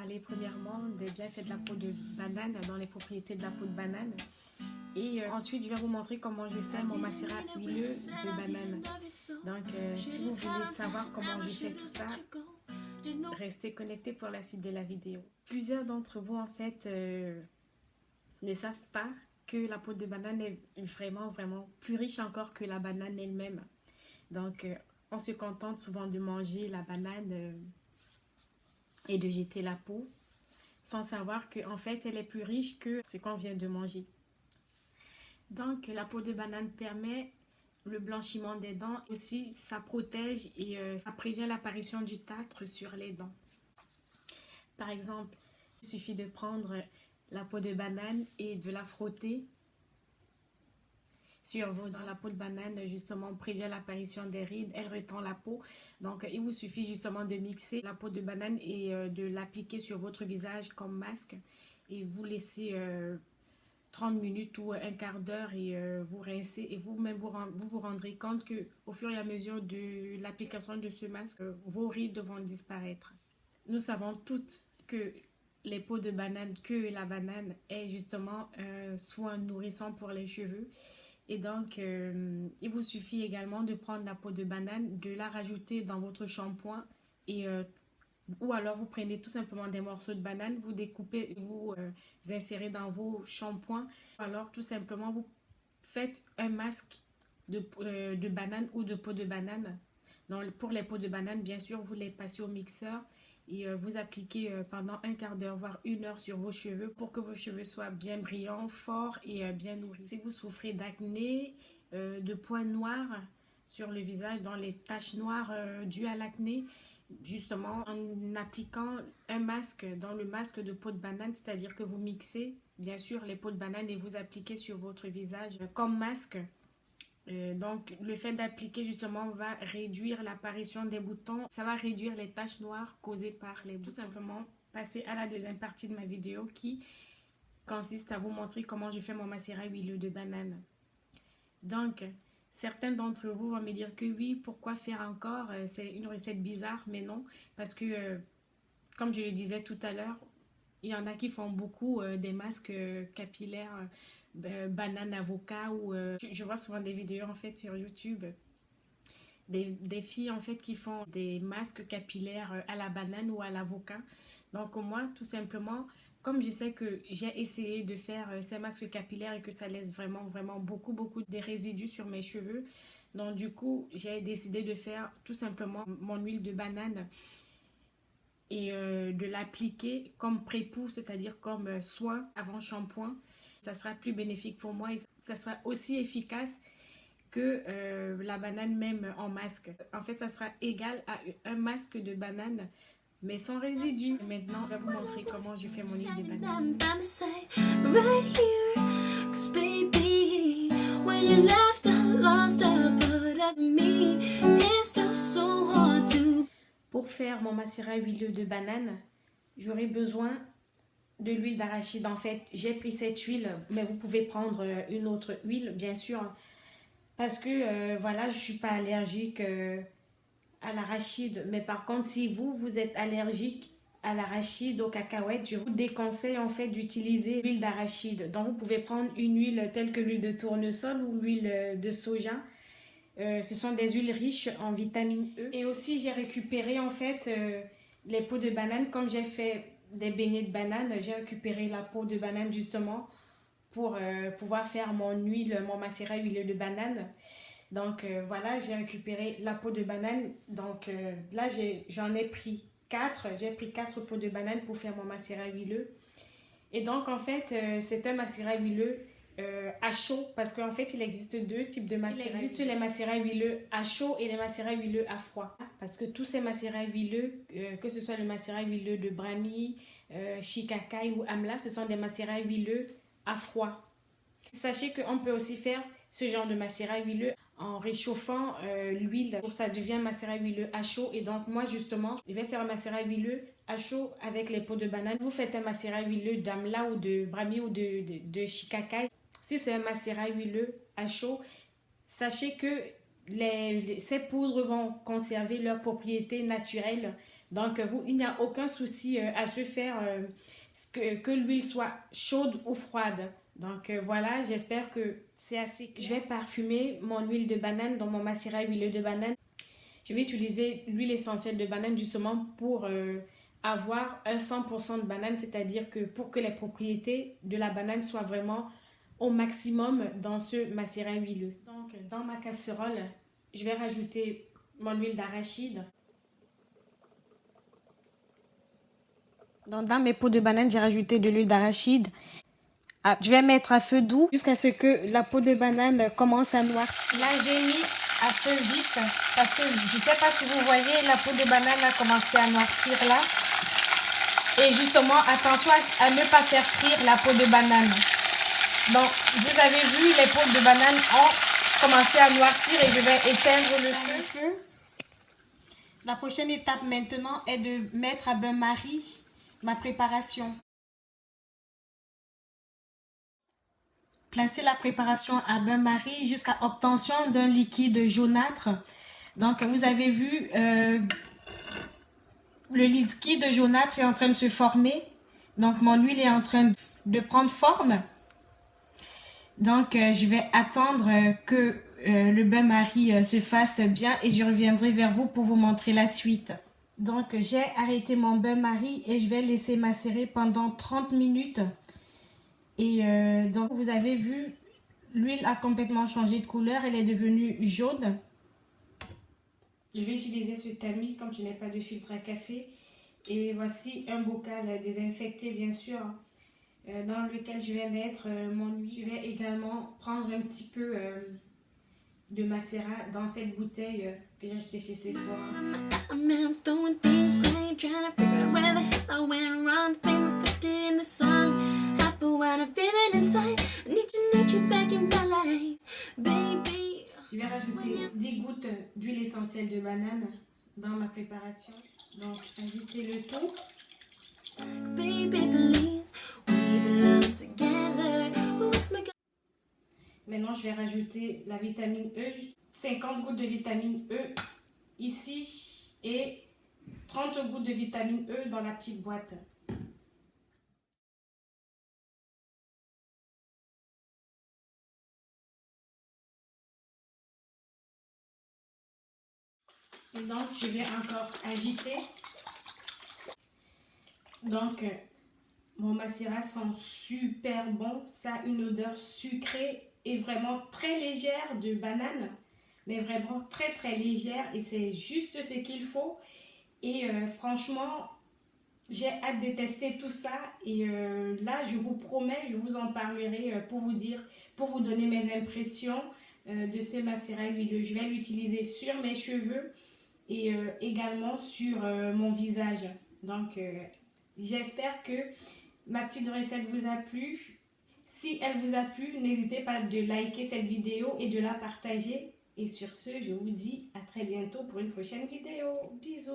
parler premièrement des bienfaits de la peau de banane, dans les propriétés de la peau de banane. Et ensuite, je vais vous montrer comment je fais mon macérat huileux de banane. Donc, si vous voulez savoir comment je fais tout ça, restez connectés pour la suite de la vidéo. Plusieurs d'entre vous, en fait, ne savent pas que la peau de banane est vraiment plus riche encore que la banane elle-même. Donc, on se contente souvent de manger la banane et de jeter la peau, sans savoir qu'en fait, elle est plus riche que ce qu'on vient de manger. Donc, la peau de banane permet le blanchiment des dents. Aussi, ça protège et ça prévient l'apparition du tartre sur les dents. Par exemple, il suffit de prendre la peau de banane et de la frotter sur vos dents. La peau de banane, justement, prévient l'apparition des rides. Elle retend la peau. Donc, il vous suffit justement de mixer la peau de banane et de l'appliquer sur votre visage comme masque. Et vous laissez 30 minutes ou un quart d'heure et vous rincez. Et vous-même, vous rendrez compte qu'au fur et à mesure de l'application de ce masque, vos rides vont disparaître. Nous savons toutes que les peaux de banane, que la banane est justement un soin nourrissant pour les cheveux. Et donc, il vous suffit également de prendre la peau de banane, de la rajouter dans votre shampoing et ou alors vous prenez tout simplement des morceaux de banane, vous découpez, vous insérez dans vos shampoings. Alors tout simplement vous faites un masque de banane ou de peau de banane. Donc, pour les peaux de banane, bien sûr, vous les passez au mixeur et vous appliquez pendant un quart d'heure, voire une heure sur vos cheveux pour que vos cheveux soient bien brillants, forts et bien nourris. Si vous souffrez d'acné, de points noirs sur le visage, dans les taches noires dues à l'acné, justement en appliquant un masque dans le masque de peau de banane, c'est-à-dire que vous mixez bien sûr les peaux de banane et vous appliquez sur votre visage comme masque. Donc le fait d'appliquer justement va réduire l'apparition des boutons, ça va réduire les taches noires causées par les boutons. Tout simplement passer à la deuxième partie de ma vidéo qui consiste à vous montrer comment je fais mon macérat huileux de banane. Donc certains d'entre vous vont me dire que oui, pourquoi faire encore, c'est une recette bizarre, mais non, parce que comme je le disais tout à l'heure, il y en a qui font beaucoup des masques capillaires banane avocat ou je vois souvent des vidéos en fait sur YouTube des filles en fait qui font des masques capillaires à la banane ou à l'avocat. Donc moi tout simplement, comme je sais que j'ai essayé de faire ces masques capillaires et que ça laisse vraiment beaucoup des résidus sur mes cheveux, donc du coup j'ai décidé de faire tout simplement mon huile de banane et de l'appliquer comme pré-pou, c'est-à-dire comme soin avant shampoing. Ça sera plus bénéfique pour moi et ça sera aussi efficace que la banane même en masque. En fait, ça sera égal à un masque de banane mais sans résidus. Maintenant, je vais vous montrer comment je fais mon huile de banane. Pour faire mon macérat huileux de banane, j'aurai besoin de l'huile d'arachide. En fait, j'ai pris cette huile, mais vous pouvez prendre une autre huile, bien sûr, parce que voilà, je ne suis pas allergique à l'arachide. Mais par contre, si vous êtes allergique à l'arachide, aux cacahuètes, je vous déconseille en fait d'utiliser l'huile d'arachide. Donc, vous pouvez prendre une huile telle que l'huile de tournesol ou l'huile de soja. Ce sont des huiles riches en vitamine E. Et aussi, j'ai récupéré en fait les peaux de banane. Comme j'ai fait des beignets de banane, j'ai récupéré la peau de banane justement pour pouvoir faire mon huile, mon macérat huileux de banane. Donc voilà, j'ai récupéré la peau de banane. Donc là, j'en ai pris 4. J'ai pris 4 peaux de banane pour faire mon macérat huileux. Et donc en fait, c'est un macérat huileux à chaud, parce qu'en fait il existe deux types de macérats. Il existe les macérats huileux à chaud et les macérats huileux à froid, parce que tous ces macérats huileux, que ce soit le macérat huileux de Brahmi, Shikakai ou Amla, ce sont des macérats huileux à froid. Sachez qu'on peut aussi faire ce genre de macérat huileux en réchauffant l'huile, ça devient macérat huileux à chaud. Et donc moi justement, je vais faire un macérat huileux à chaud avec les peaux de banane. Vous faites un macérat huileux d'Amla ou de Brahmi ou de Shikakai. Si c'est un macérat huileux à chaud, sachez que ces poudres vont conserver leurs propriétés naturelles. Donc, il n'y a aucun souci à se faire que l'huile soit chaude ou froide. Donc, voilà, j'espère que c'est assez clair. Je vais parfumer mon huile de banane dans mon macérat huileux de banane. Je vais utiliser l'huile essentielle de banane justement pour avoir un 100% de banane, c'est-à-dire que pour que les propriétés de la banane soient vraiment au maximum dans ce macérat huileux. Donc, dans ma casserole, je vais rajouter mon huile d'arachide. Donc, dans mes peaux de banane, j'ai rajouté de l'huile d'arachide. Je vais mettre à feu doux jusqu'à ce que la peau de banane commence à noircir. Là, j'ai mis à feu vif parce que je ne sais pas si vous voyez, la peau de banane a commencé à noircir là. Et justement, attention à ne pas faire frire la peau de banane. Donc, vous avez vu, les peaux de banane ont commencé à noircir et je vais éteindre le feu. La prochaine étape maintenant est de mettre à bain-marie ma préparation. Placez la préparation à bain-marie jusqu'à obtention d'un liquide jaunâtre. Donc, vous avez vu, le liquide jaunâtre est en train de se former. Donc, mon huile est en train de prendre forme. Donc, je vais attendre que le bain-marie se fasse bien et je reviendrai vers vous pour vous montrer la suite. Donc, j'ai arrêté mon bain-marie et je vais laisser macérer pendant 30 minutes. Et donc, vous avez vu, l'huile a complètement changé de couleur. Elle est devenue jaune. Je vais utiliser ce tamis comme je n'ai pas de filtre à café. Et voici un bocal désinfecté, bien sûr, dans lequel je vais mettre mon huile. Je vais également prendre un petit peu de macérat dans cette bouteille que j'ai achetée chez Sephora. Je vais rajouter 10 gouttes d'huile essentielle de banane dans ma préparation. Donc, agitez le tout. Maintenant, je vais rajouter la vitamine E. 50 gouttes de vitamine E ici et 30 gouttes de vitamine E dans la petite boîte. Et donc, je vais encore agiter. Donc, mon macérat sent super bon. Ça a une odeur sucrée et vraiment très légère de banane. Mais vraiment très très légère. Et c'est juste ce qu'il faut. Et franchement, j'ai hâte de tester tout ça. Et là, je vous promets, je vous en parlerai pour vous donner mes impressions de ce macérat huileux. Je vais l'utiliser sur mes cheveux et également sur mon visage. Donc, j'espère que ma petite recette vous a plu. Si elle vous a plu, n'hésitez pas de liker cette vidéo et de la partager. Et sur ce, je vous dis à très bientôt pour une prochaine vidéo. Bisous!